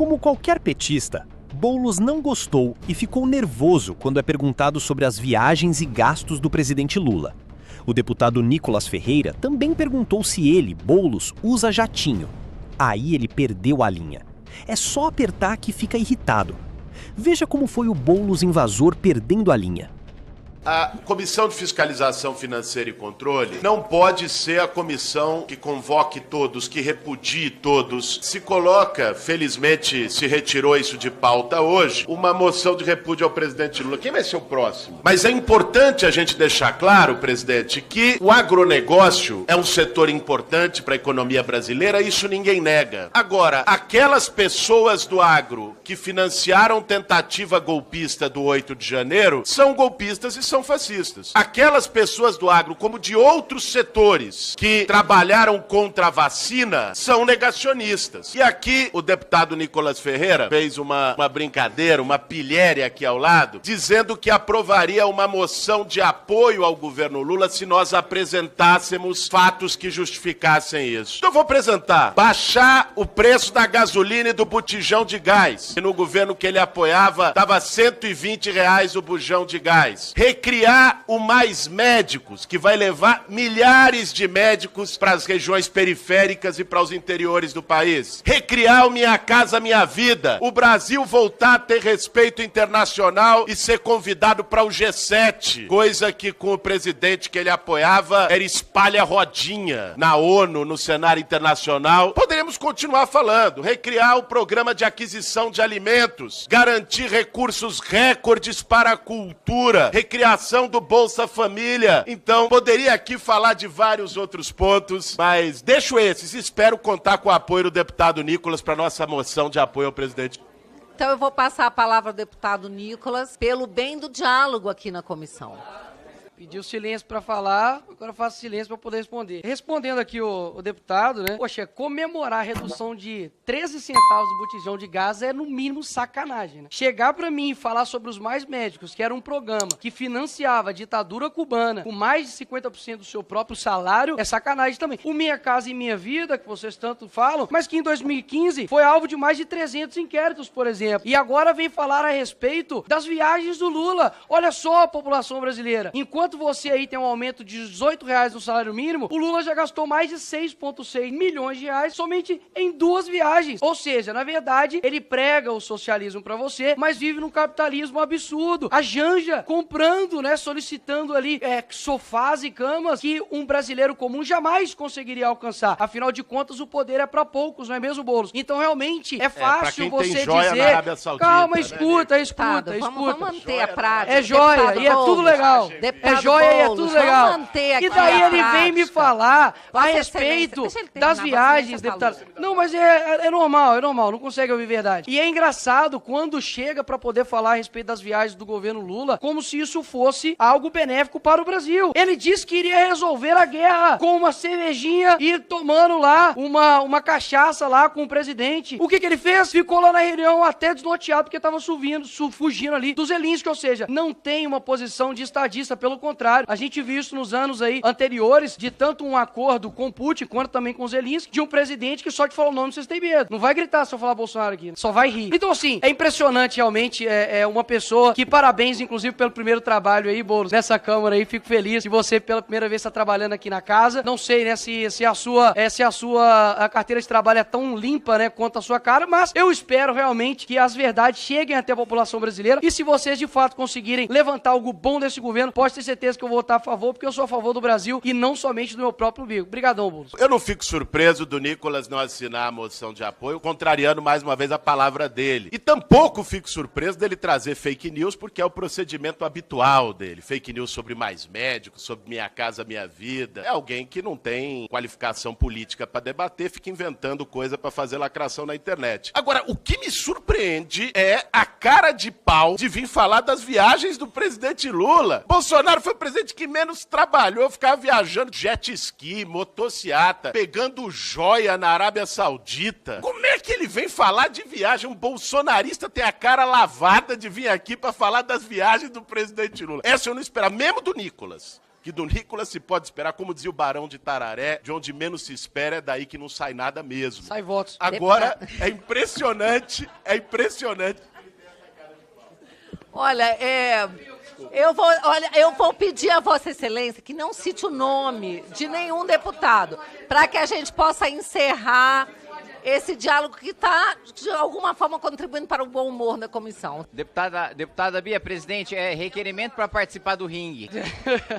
Como qualquer petista, Boulos não gostou e ficou nervoso quando é perguntado sobre as viagens e gastos do presidente Lula. O deputado Nicolas Ferreira também perguntou se ele, Boulos, usa jatinho. Aí ele perdeu a linha. É só apertar que fica irritado. Veja como foi o Boulos invasor perdendo a linha. A Comissão de Fiscalização Financeira e Controle não pode ser a comissão que convoque todos, que repudie todos. Se coloca, felizmente se retirou isso de pauta hoje, uma moção de repúdio ao presidente Lula. Quem vai ser o próximo? Mas é importante a gente deixar claro, presidente, que o agronegócio é um setor importante para a economia brasileira, isso ninguém nega. Agora, aquelas pessoas do agro que financiaram tentativa golpista do 8 de janeiro são golpistas e são fascistas. Aquelas pessoas do agro, como de outros setores, que trabalharam contra a vacina, são negacionistas. E aqui o deputado Nicolas Ferreira fez uma brincadeira, uma pilhéria aqui ao lado, dizendo que aprovaria uma moção de apoio ao governo Lula se nós apresentássemos fatos que justificassem isso. Então eu vou apresentar: baixar o preço da gasolina e do botijão de gás, que no governo que ele apoiava estava R$120 o bujão de gás. Criar o Mais Médicos, que vai levar milhares de médicos para as regiões periféricas e para os interiores do país. Recriar o Minha Casa Minha Vida. O Brasil voltar a ter respeito internacional e ser convidado para o G7. Coisa que com o presidente que ele apoiava era espalha-rodinha na ONU, no cenário internacional. Poderíamos continuar falando. Recriar o programa de aquisição de alimentos. Garantir recursos recordes para a cultura. Recriação do Bolsa Família. Então, poderia aqui falar de vários outros pontos, mas deixo esses. Espero contar com o apoio do deputado Nicolas para nossa moção de apoio ao presidente. Então, eu vou passar a palavra ao deputado Nicolas pelo bem do diálogo aqui na comissão. Pediu silêncio para falar, agora eu faço silêncio para poder responder. Respondendo aqui o deputado, né? Poxa, comemorar a redução de 13 centavos do botijão de gás é no mínimo sacanagem, né? Chegar para mim e falar sobre os Mais Médicos, que era um programa que financiava a ditadura cubana com mais de 50% do seu próprio salário, é sacanagem também. O Minha Casa e Minha Vida, que vocês tanto falam, mas que em 2015 foi alvo de mais de 300 inquéritos, por exemplo. E agora vem falar a respeito das viagens do Lula. Olha só a população brasileira. Enquanto você aí tem um aumento de R$18 no salário mínimo, o Lula já gastou mais de 6,6 milhões de reais somente em 2 viagens. Ou seja, na verdade, ele prega o socialismo pra você, mas vive num capitalismo absurdo. A Janja comprando, né, solicitando ali sofás e camas que um brasileiro comum jamais conseguiria alcançar. Afinal de contas, o poder é pra poucos, não é mesmo, Boulos? Então, realmente, é fácil você dizer... Calma, escuta. Vamos manter a prática. É joia, e é tudo legal. É joia e é tudo legal. E daí ele vem me falar a respeito das viagens, deputado. Não, mas é normal, não consegue ouvir verdade. E é engraçado quando chega para poder falar a respeito das viagens do governo Lula, como se isso fosse algo benéfico para o Brasil. Ele disse que iria resolver a guerra com uma cervejinha e tomando lá uma cachaça lá com o presidente. O que ele fez? Ficou lá na reunião até desnorteado porque estava fugindo ali do Zelensky, ou seja, não tem uma posição de estadista, pelo contrário. A gente viu isso nos anos aí anteriores, de tanto um acordo com Putin, quanto também com Zelensky, de um presidente que só te fala o nome, vocês têm medo. Não vai gritar se eu falar Bolsonaro aqui, só vai rir. Então, assim, é impressionante realmente, é uma pessoa que parabéns, inclusive, pelo primeiro trabalho aí, Boulos, nessa Câmara aí, fico feliz de você pela primeira vez estar trabalhando aqui na casa. Não sei, né, se a sua carteira de trabalho é tão limpa, né, quanto a sua cara, mas eu espero realmente que as verdades cheguem até a população brasileira e se vocês, de fato, conseguirem levantar algo bom desse governo, pode ter certeza que eu vou votar a favor, porque eu sou a favor do Brasil e não somente do meu próprio umbigo. Obrigadão, Boulos. Eu não fico surpreso do Nicolas não assinar a moção de apoio, contrariando mais uma vez a palavra dele. E tampouco fico surpreso dele trazer fake news, porque é o procedimento habitual dele. Fake news sobre Mais Médicos, sobre Minha Casa Minha Vida. É alguém que não tem qualificação política para debater, fica inventando coisa para fazer lacração na internet. Agora, o que me surpreende é a cara de pau de vir falar das viagens do presidente Lula. Bolsonaro foi o presidente que menos trabalhou, ficava viajando jet ski, motociata, pegando joia na Arábia Saudita. Como é que ele vem falar de viagem? Um bolsonarista tem a cara lavada de vir aqui para falar das viagens do presidente Lula. Essa eu não esperava, mesmo do Nicolas. que do Nicolas se pode esperar, como dizia o Barão de Tararé, de onde menos se espera é daí que não sai nada mesmo. Sai votos. Agora, é impressionante. Olha, eu vou pedir a Vossa Excelência que não cite o nome de nenhum deputado, para que a gente possa encerrar esse diálogo que está, de alguma forma, contribuindo para o bom humor da comissão. Deputada Bia, presidente, é requerimento para participar do ringue.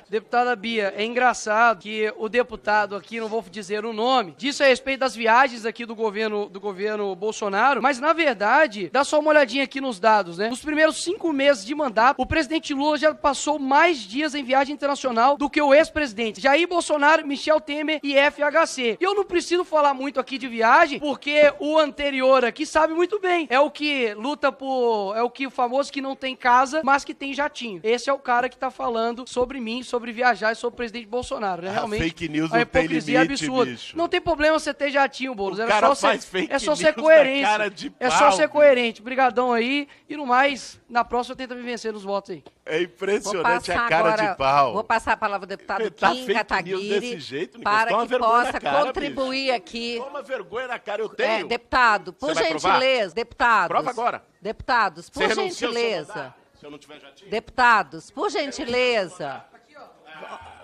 Deputada Bia, é engraçado que o deputado aqui, não vou dizer o nome, disse a respeito das viagens aqui do governo Bolsonaro, mas, na verdade, dá só uma olhadinha aqui nos dados, né? Nos primeiros 5 meses de mandato, o presidente Lula já passou mais dias em viagem internacional do que o ex-presidente Jair Bolsonaro, Michel Temer e FHC. E eu não preciso falar muito aqui de viagem, porque o anterior aqui sabe muito bem. É o que luta por... É o que o famoso que não tem casa, mas que tem jatinho. Esse é o cara que tá falando sobre mim, sobre viajar e sobre o presidente Bolsonaro, né? Realmente, fake news a não tem hipocrisia limite, absurda. bicho. Não tem problema você ter jatinho, Boulos. O cara faz fake é só ser news coerente. da cara de É pau, só ser bicho. coerente. Brigadão aí. E no mais, na próxima tenta me vencer nos votos aí. É impressionante a cara de pau. Vou passar a palavra ao deputado Tá Kim fake Kataguiri news desse jeito, Nicolas, para toma que vergonha na possa cara, contribuir aqui. Toma vergonha na cara, eu tenho. Deputado, por Você vai provar? gentileza, deputados. Prova agora. Deputados, por Você renuncia ao seu gentileza. mandato, se eu não tiver jatinho? Deputados, por gentileza.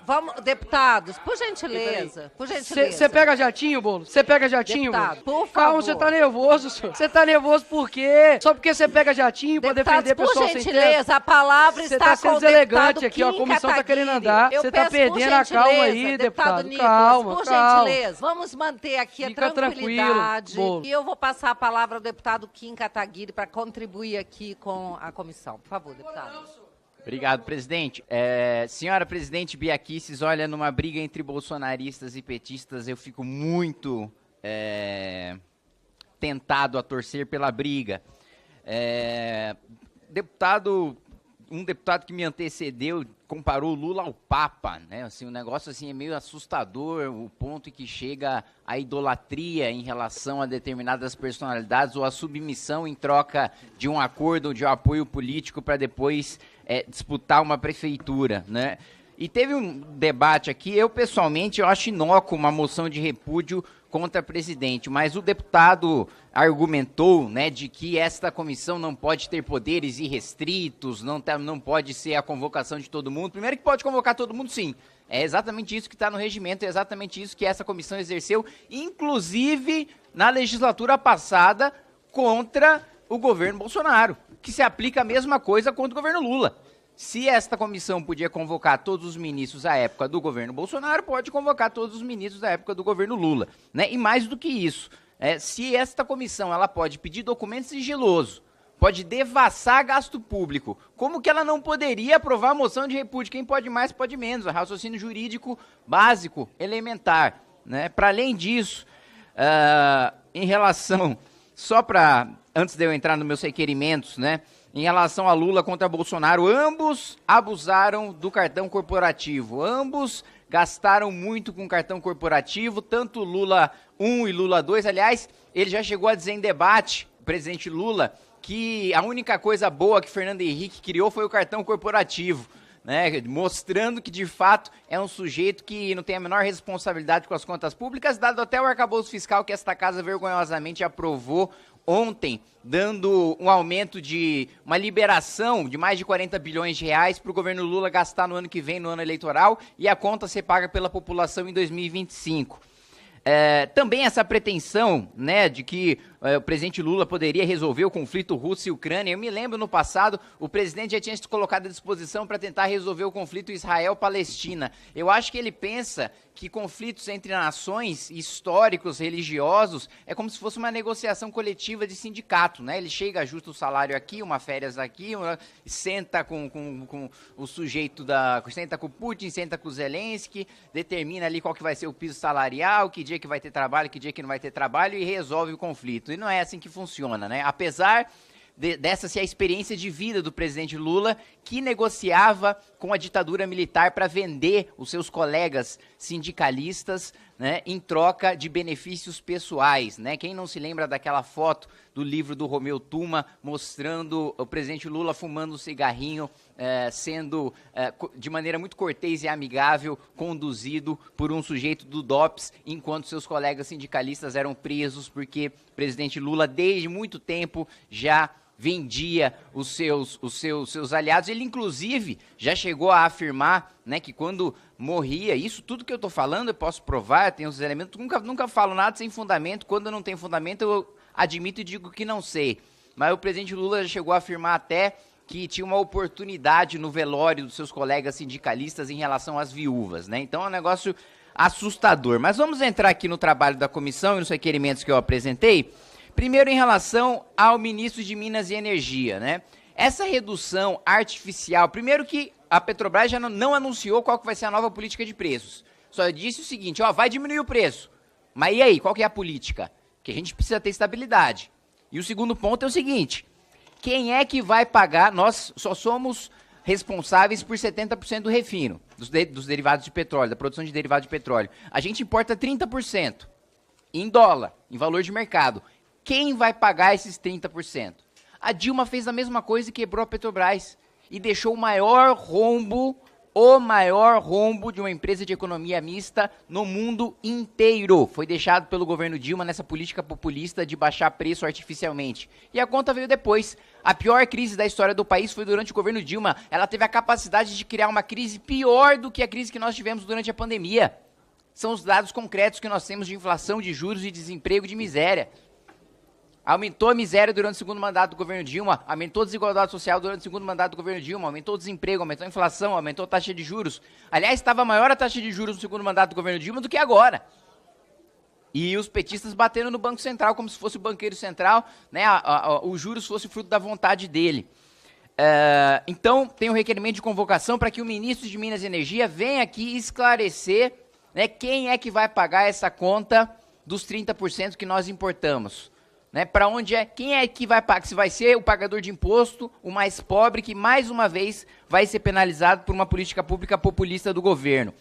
Vamos, deputados, por gentileza. Por gentileza. Você pega jatinho, Boulos? Você pega jatinho, Deputado, Boulos? por Calma, favor. você tá nervoso, senhor. Você tá nervoso por quê? Só porque você pega jatinho pra Deputados, defender por pessoal sem terra? gentileza, a palavra Você está tá com sendo o deselegante deputado aqui, ó, a Kim comissão tá querendo Kataguiri. andar. Eu Você tá peço, por perdendo a calma gentileza, aí, deputado deputado. Nicolas, Calma, por calma. gentileza, vamos manter aqui Fica a tranquilidade. tranquilo, Boulos. E eu vou passar a palavra ao deputado Kim Kataguiri para contribuir aqui com a comissão. Por favor, deputado. Obrigado, presidente. Senhora presidente Bia Kicis, olha, numa briga entre bolsonaristas e petistas, eu fico muito tentado a torcer pela briga. Um deputado que me antecedeu comparou o Lula ao Papa, né? Assim, o negócio assim, é meio assustador, o ponto em que chega a idolatria em relação a determinadas personalidades ou a submissão em troca de um acordo ou de um apoio político para depois disputar uma prefeitura, né? E teve um debate aqui, eu pessoalmente eu acho inócuo uma moção de repúdio contra o presidente, mas o deputado argumentou, né, de que esta comissão não pode ter poderes irrestritos, não pode ser a convocação de todo mundo. Primeiro que pode convocar todo mundo, sim. É exatamente isso que está no regimento, é exatamente isso que essa comissão exerceu, inclusive na legislatura passada contra o governo Bolsonaro, que se aplica a mesma coisa contra o governo Lula. Se esta comissão podia convocar todos os ministros da época do governo Bolsonaro, pode convocar todos os ministros da época do governo Lula, né? E mais do que isso, se esta comissão ela pode pedir documento sigiloso, pode devassar gasto público, como que ela não poderia aprovar a moção de repúdio? Quem pode mais, pode menos. É raciocínio jurídico básico, elementar, né? Para além disso, em relação, só para, antes de eu entrar nos meus requerimentos, né? Em relação a Lula contra Bolsonaro, ambos abusaram do cartão corporativo, ambos gastaram muito com cartão corporativo, tanto Lula 1 e Lula 2, aliás, ele já chegou a dizer em debate, o presidente Lula, que a única coisa boa que Fernando Henrique criou foi o cartão corporativo, né, mostrando que de fato é um sujeito que não tem a menor responsabilidade com as contas públicas, dado até o arcabouço fiscal que esta casa vergonhosamente aprovou ontem, dando um aumento de uma liberação de mais de 40 bilhões de reais para o governo Lula gastar no ano que vem, no ano eleitoral, e a conta ser paga pela população em 2025. Também essa pretensão, né, de que o presidente Lula poderia resolver o conflito Rússia e Ucrânia. Eu me lembro no passado, o presidente já tinha se colocado à disposição para tentar resolver o conflito Israel-Palestina. Eu acho que ele pensa que conflitos entre nações, históricos, religiosos, é como se fosse uma negociação coletiva de sindicato, né? Ele chega, ajusta o salário aqui, uma férias aqui, senta com o sujeito senta com o Putin, senta com o Zelensky, determina ali qual que vai ser o piso salarial, que dia que vai ter trabalho, que dia que não vai ter trabalho, e resolve o conflito. E não é assim que funciona, né? Apesar dessa ser a experiência de vida do presidente Lula, que negociava com a ditadura militar para vender os seus colegas sindicalistas né, em troca de benefícios pessoais, né? Quem não se lembra daquela foto do livro do Romeu Tuma mostrando o presidente Lula fumando um cigarrinho, sendo de maneira muito cortês e amigável conduzido por um sujeito do DOPS, enquanto seus colegas sindicalistas eram presos porque o presidente Lula desde muito tempo já vendia os seus aliados. Ele, inclusive, já chegou a afirmar, né, que quando morria, isso tudo que eu estou falando eu posso provar, eu tenho os elementos, nunca falo nada sem fundamento, quando não tem fundamento eu admito e digo que não sei. Mas o presidente Lula já chegou a afirmar até que tinha uma oportunidade no velório dos seus colegas sindicalistas em relação às viúvas, né? Então é um negócio assustador. Mas vamos entrar aqui no trabalho da comissão e nos requerimentos que eu apresentei. Primeiro, em relação ao ministro de Minas e Energia, né? Essa redução artificial, primeiro que a Petrobras já não anunciou qual que vai ser a nova política de preços. Só disse o seguinte, ó, vai diminuir o preço. Mas e aí, qual que é a política? Porque a gente precisa ter estabilidade. E o segundo ponto é o seguinte, quem é que vai pagar? Nós só somos responsáveis por 70% do refino, dos derivados de petróleo, da produção de derivados de petróleo. A gente importa 30% em dólar, em valor de mercado. Quem vai pagar esses 30%? A Dilma fez a mesma coisa e quebrou a Petrobras e deixou o maior rombo de uma empresa de economia mista no mundo inteiro. Foi deixado pelo governo Dilma nessa política populista de baixar preço artificialmente. E a conta veio depois. A pior crise da história do país foi durante o governo Dilma. Ela teve a capacidade de criar uma crise pior do que a crise que nós tivemos durante a pandemia. São os dados concretos que nós temos de inflação, de juros, de desemprego, de miséria. Aumentou a miséria durante o segundo mandato do governo Dilma, aumentou a desigualdade social durante o segundo mandato do governo Dilma, aumentou o desemprego, aumentou a inflação, aumentou a taxa de juros. Aliás, estava maior a taxa de juros no segundo mandato do governo Dilma do que agora. E os petistas bateram no Banco Central como se fosse o banqueiro central, né, os juros fosse fruto da vontade dele. Então, tem um requerimento de convocação para que o ministro de Minas e Energia venha aqui esclarecer, né, quem é que vai pagar essa conta dos 30% que nós importamos. Né, para onde quem é que vai pagar? Se vai ser o pagador de imposto, o mais pobre, que mais uma vez vai ser penalizado por uma política pública populista do governo.